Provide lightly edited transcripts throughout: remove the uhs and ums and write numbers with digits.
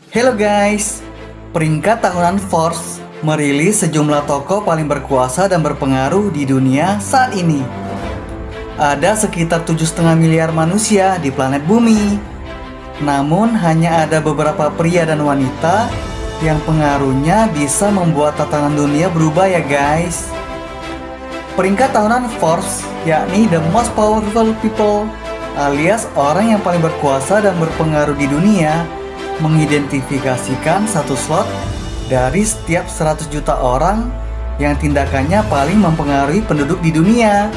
Hello guys, peringkat tahunan Forbes merilis sejumlah tokoh paling berkuasa dan berpengaruh di dunia saat ini. Ada sekitar 7,5 miliar manusia di planet bumi. Namun hanya ada beberapa pria dan wanita yang pengaruhnya bisa membuat tatanan dunia berubah ya guys. Peringkat tahunan Forbes yakni the most powerful people alias orang yang paling berkuasa dan berpengaruh di dunia mengidentifikasikan satu slot dari setiap 100 juta orang yang tindakannya paling mempengaruhi penduduk di dunia.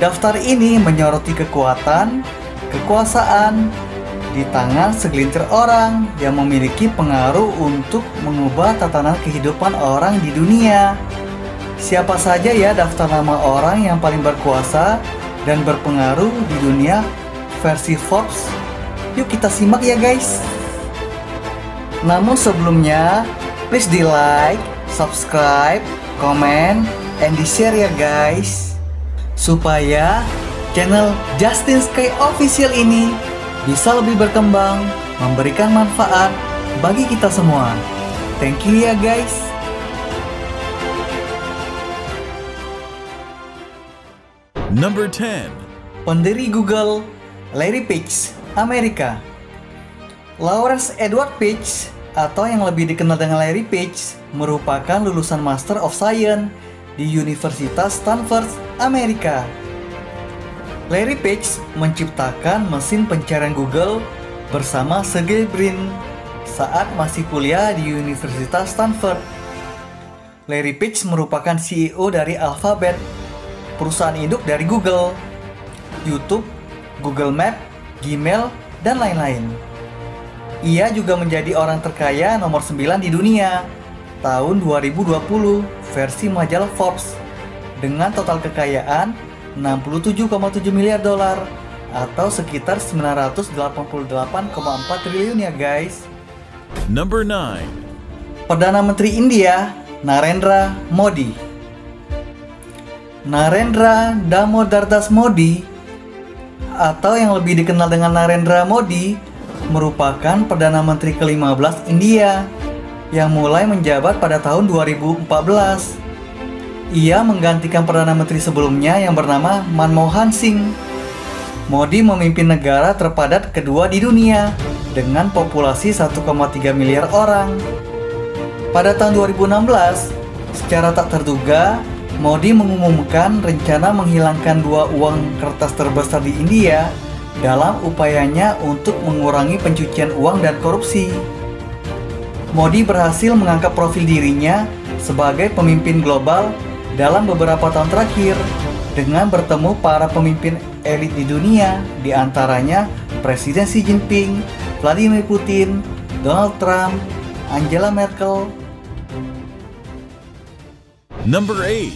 Daftar ini menyoroti kekuatan, kekuasaan di tangan segelintir orang yang memiliki pengaruh untuk mengubah tatanan kehidupan orang di dunia. Siapa saja ya daftar nama orang yang paling berkuasa dan berpengaruh di dunia versi Forbes? Yuk kita simak ya guys. Namun sebelumnya, please di like, subscribe, comment, and di share ya guys, supaya channel Justin Sky Official ini bisa lebih berkembang, memberikan manfaat bagi kita semua. Thank you ya guys. Number 10. Pendiri Google, Larry Page, Amerika. Lawrence Edward Page, atau yang lebih dikenal dengan Larry Page, merupakan lulusan Master of Science di Universitas Stanford, Amerika. Larry Page menciptakan mesin pencarian Google bersama Sergey Brin saat masih kuliah di Universitas Stanford. Larry Page merupakan CEO dari Alphabet, perusahaan induk dari Google, YouTube, Google Maps, Gmail, dan lain-lain. Ia juga menjadi orang terkaya nomor 9 di dunia tahun 2020 versi majalah Forbes dengan total kekayaan 67,7 miliar dolar atau sekitar 988,4 triliun ya guys. Number 9. Perdana Menteri India, Narendra Modi. Narendra Damodar Das Modi, atau yang lebih dikenal dengan Narendra Modi, merupakan Perdana Menteri ke-15 India yang mulai menjabat pada tahun 2014. Ia menggantikan Perdana Menteri sebelumnya yang bernama Manmohan Singh. Modi memimpin negara terpadat kedua di dunia dengan populasi 1,3 miliar orang. Pada tahun 2016, secara tak terduga, Modi mengumumkan rencana menghilangkan dua uang kertas terbesar di India dalam upayanya untuk mengurangi pencucian uang dan korupsi. Modi berhasil mengangkat profil dirinya sebagai pemimpin global dalam beberapa tahun terakhir dengan bertemu para pemimpin elit di dunia, di antaranya Presiden Xi Jinping, Vladimir Putin, Donald Trump, Angela Merkel. Number 8.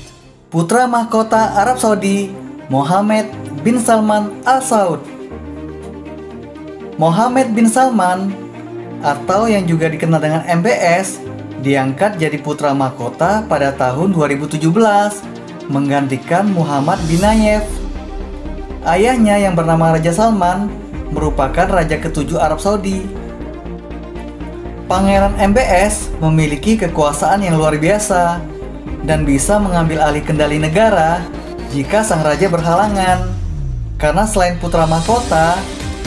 Putra mahkota Arab Saudi, Mohammed bin Salman Al Saud. Mohammed bin Salman, atau yang juga dikenal dengan MBS, diangkat jadi putra mahkota pada tahun 2017, menggantikan Muhammad bin Nayef. Ayahnya yang bernama Raja Salman merupakan Raja ke-7 Arab Saudi. Pangeran MBS memiliki kekuasaan yang luar biasa dan bisa mengambil alih kendali negara jika sang raja berhalangan. Karena selain putra mahkota,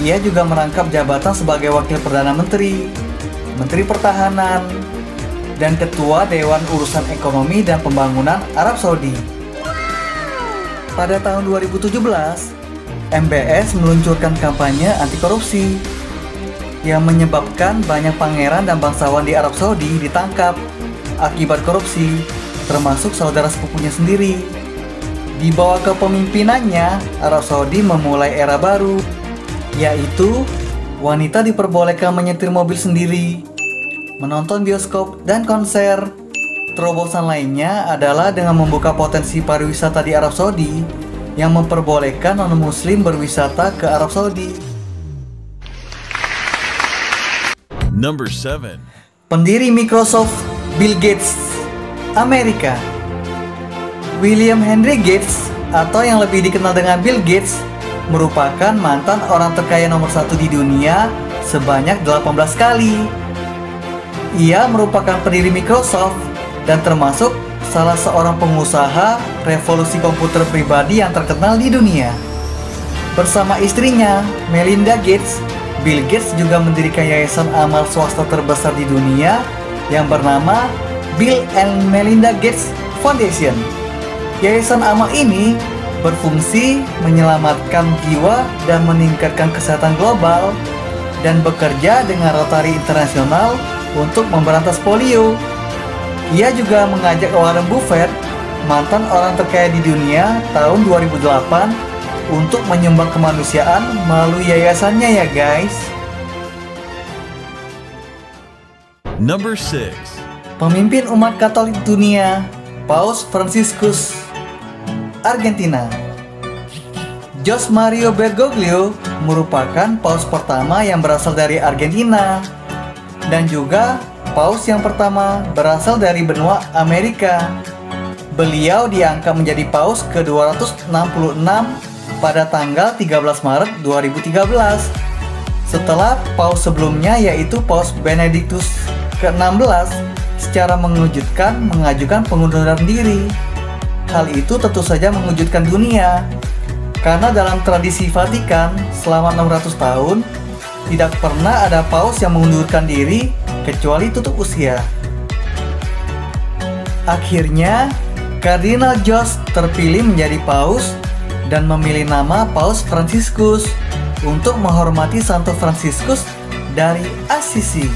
ia juga merangkap jabatan sebagai Wakil Perdana Menteri, Menteri Pertahanan, dan Ketua Dewan Urusan Ekonomi dan Pembangunan Arab Saudi. Pada tahun 2017, MBS meluncurkan kampanye anti korupsi yang menyebabkan banyak pangeran dan bangsawan di Arab Saudi ditangkap akibat korupsi, termasuk saudara sepupunya sendiri. Di bawah kepemimpinannya, Arab Saudi memulai era baru, yaitu wanita diperbolehkan menyetir mobil sendiri, menonton bioskop dan konser. Terobosan lainnya adalah dengan membuka potensi pariwisata di Arab Saudi yang memperbolehkan non-muslim berwisata ke Arab Saudi. Number 7. Pendiri Microsoft, Bill Gates, Amerika. William Henry Gates, atau yang lebih dikenal dengan Bill Gates, merupakan mantan orang terkaya nomor 1 di dunia sebanyak 18 kali. Ia merupakan pendiri Microsoft dan termasuk salah seorang pengusaha revolusi komputer pribadi yang terkenal di dunia. Bersama istrinya, Melinda Gates, Bill Gates juga mendirikan yayasan amal swasta terbesar di dunia yang bernama Bill and Melinda Gates Foundation. Yayasan amal ini berfungsi menyelamatkan jiwa dan meningkatkan kesehatan global dan bekerja dengan Rotary Internasional untuk memberantas polio. Ia juga mengajak Warren Buffett, mantan orang terkaya di dunia tahun 2008, untuk menyumbang kemanusiaan melalui yayasannya ya guys. Number 6. Pemimpin umat Katolik dunia, Paus Fransiskus, Argentina. Jose Mario Bergoglio merupakan paus pertama yang berasal dari Argentina dan juga paus yang pertama berasal dari benua Amerika. Beliau diangkat menjadi paus ke-266 pada tanggal 13 Maret 2013 setelah paus sebelumnya yaitu Paus Benedictus ke-16 secara mengejutkan mengajukan pengunduran diri. Hal itu tentu saja mengejutkan dunia, karena dalam tradisi Vatikan selama 600 tahun tidak pernah ada paus yang mengundurkan diri kecuali tutup usia. Akhirnya, Kardinal Jost terpilih menjadi paus dan memilih nama Paus Fransiskus untuk menghormati Santo Fransiskus dari Assisi.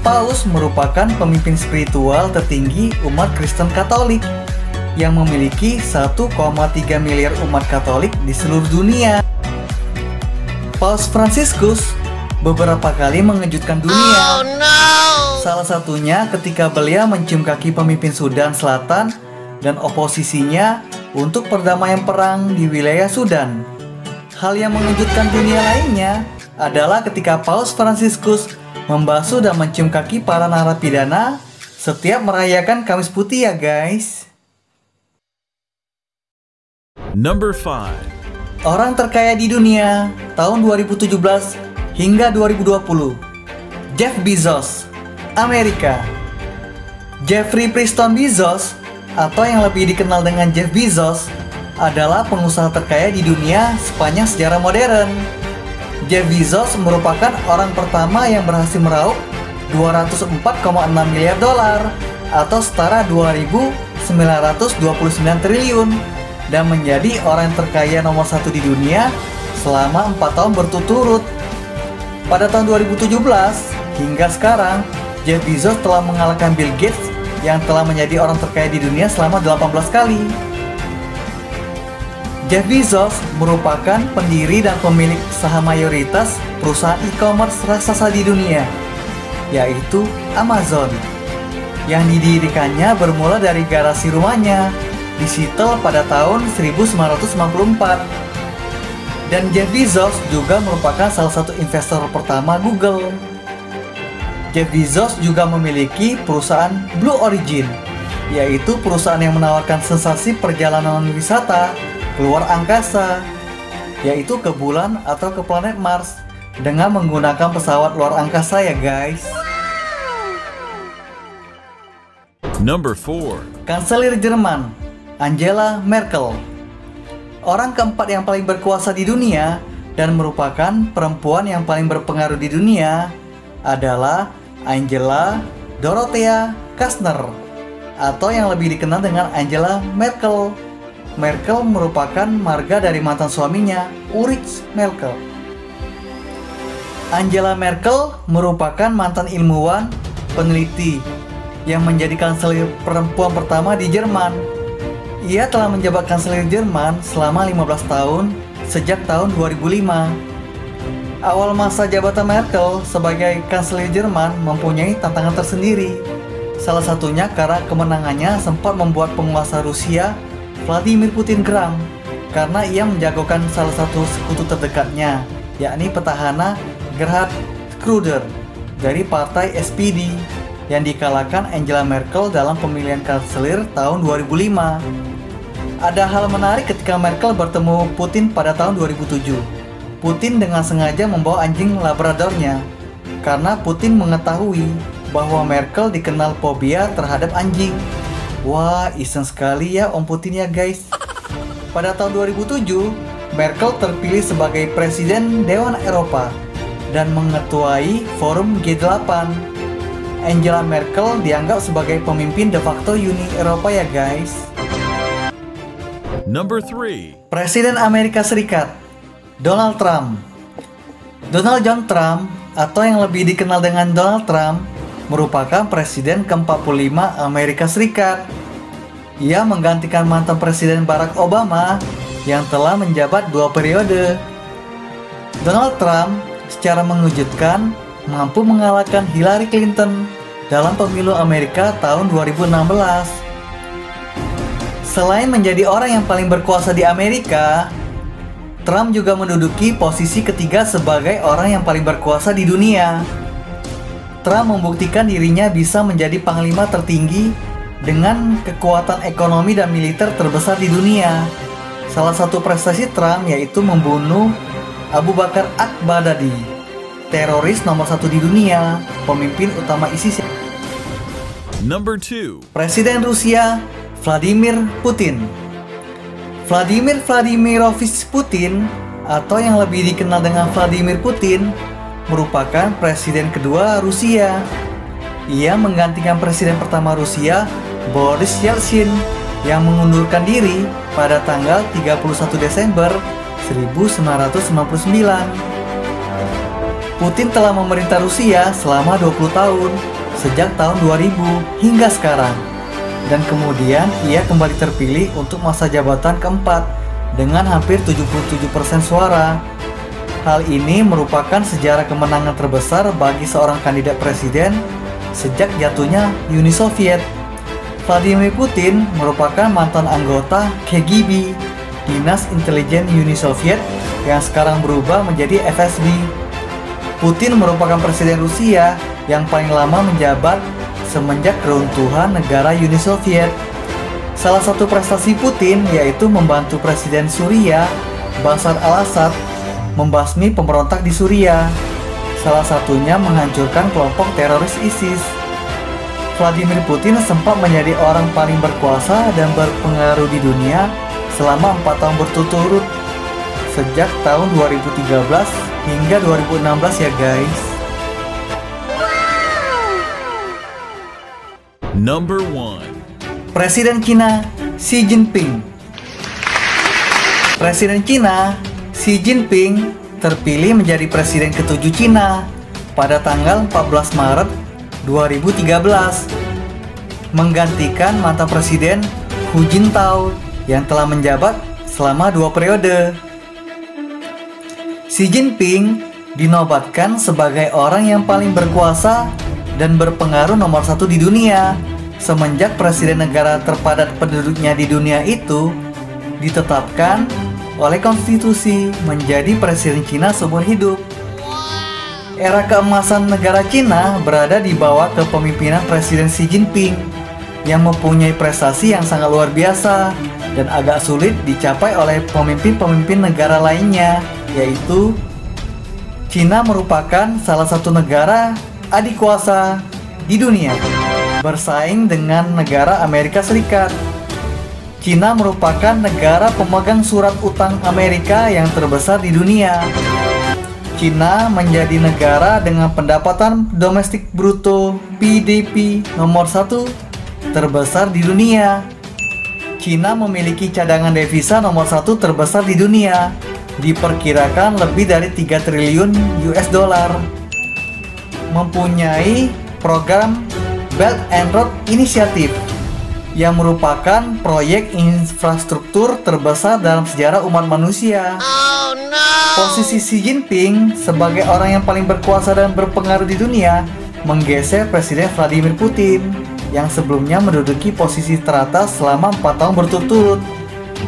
Paus merupakan pemimpin spiritual tertinggi umat Kristen Katolik yang memiliki 1,3 miliar umat Katolik di seluruh dunia. Paus Fransiskus beberapa kali mengejutkan dunia. Oh no! Salah satunya ketika beliau mencium kaki pemimpin Sudan Selatan dan oposisinya untuk perdamaian perang di wilayah Sudan. Hal yang mengejutkan dunia lainnya adalah ketika Paus Fransiskus membasuh dan mencium kaki para narapidana setiap merayakan Kamis Putih ya guys. Number 5. Orang terkaya di dunia tahun 2017 hingga 2020. Jeff Bezos, Amerika. Jeffrey Preston Bezos, atau yang lebih dikenal dengan Jeff Bezos, adalah pengusaha terkaya di dunia sepanjang sejarah modern. Jeff Bezos merupakan orang pertama yang berhasil meraup 204,6 miliar dolar atau setara 2.929 triliun dan menjadi orang terkaya nomor 1 di dunia selama 4 tahun berturut-turut. Pada tahun 2017 hingga sekarang, Jeff Bezos telah mengalahkan Bill Gates yang telah menjadi orang terkaya di dunia selama 18 kali. Jeff Bezos merupakan pendiri dan pemilik saham mayoritas perusahaan e-commerce raksasa di dunia, yaitu Amazon, yang didirikannya bermula dari garasi rumahnya di Seattle pada tahun 1994. Dan Jeff Bezos juga merupakan salah satu investor pertama Google. Jeff Bezos juga memiliki perusahaan Blue Origin, yaitu perusahaan yang menawarkan sensasi perjalanan wisata keluar angkasa, yaitu ke bulan atau ke planet Mars dengan menggunakan pesawat luar angkasa ya guys. Number 4. Kanselir Jerman Angela Merkel. Orang keempat yang paling berkuasa di dunia dan merupakan perempuan yang paling berpengaruh di dunia adalah Angela Dorothea Kastner, atau yang lebih dikenal dengan Angela Merkel. Merkel merupakan marga dari mantan suaminya, Ulrich Merkel. Angela Merkel merupakan mantan ilmuwan, peneliti, yang menjadi kanselir perempuan pertama di Jerman. Ia telah menjabat kanselir Jerman selama 15 tahun sejak tahun 2005. Awal masa jabatan Merkel sebagai kanselir Jerman mempunyai tantangan tersendiri. Salah satunya karena kemenangannya sempat membuat penguasa Rusia Vladimir Putin geram karena ia menjagokan salah satu sekutu terdekatnya, yakni petahana Gerhard Schröder dari partai SPD yang dikalahkan Angela Merkel dalam pemilihan kanselir tahun 2005. Ada hal menarik ketika Merkel bertemu Putin pada tahun 2007. Putin dengan sengaja membawa anjing Labradornya karena Putin mengetahui bahwa Merkel dikenal fobia terhadap anjing. Wah, iseng sekali ya Om Putin ya guys. Pada tahun 2007, Merkel terpilih sebagai Presiden Dewan Eropa dan mengetuai Forum G8. Angela Merkel dianggap sebagai pemimpin de facto Uni Eropa ya guys. Number 3. Presiden Amerika Serikat, Donald Trump. Donald John Trump, atau yang lebih dikenal dengan Donald Trump, merupakan Presiden ke-45 Amerika Serikat. Ia menggantikan mantan Presiden Barack Obama yang telah menjabat 2 periode. Donald Trump secara mengejutkan mampu mengalahkan Hillary Clinton dalam pemilu Amerika tahun 2016. Selain menjadi orang yang paling berkuasa di Amerika, Trump juga menduduki posisi ketiga sebagai orang yang paling berkuasa di dunia. Trump membuktikan dirinya bisa menjadi panglima tertinggi dengan kekuatan ekonomi dan militer terbesar di dunia. Salah satu prestasi Trump yaitu membunuh Abu Bakar al-Baghdadi, teroris nomor 1 di dunia, pemimpin utama ISIS. Number 2. Presiden Rusia, Vladimir Putin. Vladimir Vladimirovich Putin, atau yang lebih dikenal dengan Vladimir Putin, merupakan presiden kedua Rusia. Ia menggantikan presiden pertama Rusia, Boris Yeltsin, yang mengundurkan diri pada tanggal 31 Desember 1999. Putin telah memerintah Rusia selama 20 tahun, sejak tahun 2000 hingga sekarang. Dan kemudian ia kembali terpilih untuk masa jabatan keempat dengan hampir 77% suara. Hal ini merupakan sejarah kemenangan terbesar bagi seorang kandidat presiden sejak jatuhnya Uni Soviet. Vladimir Putin merupakan mantan anggota KGB, Dinas Intelijen Uni Soviet, yang sekarang berubah menjadi FSB. Putin merupakan presiden Rusia yang paling lama menjabat semenjak keruntuhan negara Uni Soviet. Salah satu prestasi Putin yaitu membantu Presiden Suriah, Bashar al-Assad, membasmi pemberontak di Suriah. Salah satunya menghancurkan kelompok teroris ISIS. Vladimir Putin sempat menjadi orang paling berkuasa dan berpengaruh di dunia selama 4 tahun berturut-turut, sejak tahun 2013 hingga 2016 ya guys. Number 1. Presiden Cina, Xi Jinping. Presiden Cina, Xi Jinping, terpilih menjadi presiden ke-7 Cina pada tanggal 14 Maret 2013, menggantikan mantan presiden Hu Jintao yang telah menjabat selama 2 periode. Xi Jinping dinobatkan sebagai orang yang paling berkuasa dan berpengaruh nomor 1 di dunia semenjak presiden negara terpadat penduduknya di dunia itu ditetapkan oleh konstitusi menjadi presiden Cina seumur hidup. Era keemasan negara Cina berada di bawah kepemimpinan Presiden Xi Jinping yang mempunyai prestasi yang sangat luar biasa dan agak sulit dicapai oleh pemimpin-pemimpin negara lainnya, yaitu Cina merupakan salah satu negara adikuasa di dunia, bersaing dengan negara Amerika Serikat. Cina merupakan negara pemegang surat utang Amerika yang terbesar di dunia. Cina menjadi negara dengan pendapatan domestik bruto PDB nomor 1 terbesar di dunia. Cina memiliki cadangan devisa nomor 1 terbesar di dunia, diperkirakan lebih dari 3 triliun US dollar. Mempunyai program Belt and Road Initiative yang merupakan proyek infrastruktur terbesar dalam sejarah umat manusia. Oh no! Posisi Xi Jinping sebagai orang yang paling berkuasa dan berpengaruh di dunia menggeser Presiden Vladimir Putin yang sebelumnya menduduki posisi teratas selama 4 tahun berturut-turut,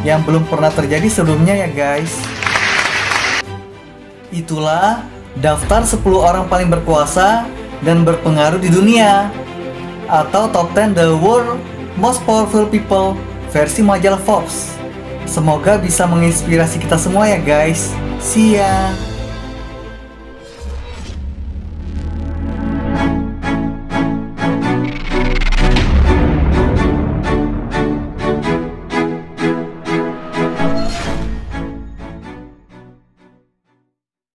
yang belum pernah terjadi sebelumnya ya guys. Itulah daftar 10 orang paling berkuasa dan berpengaruh di dunia, atau Top 10 The World Most Powerful People versi majalah Forbes. Semoga bisa menginspirasi kita semua ya guys. See ya!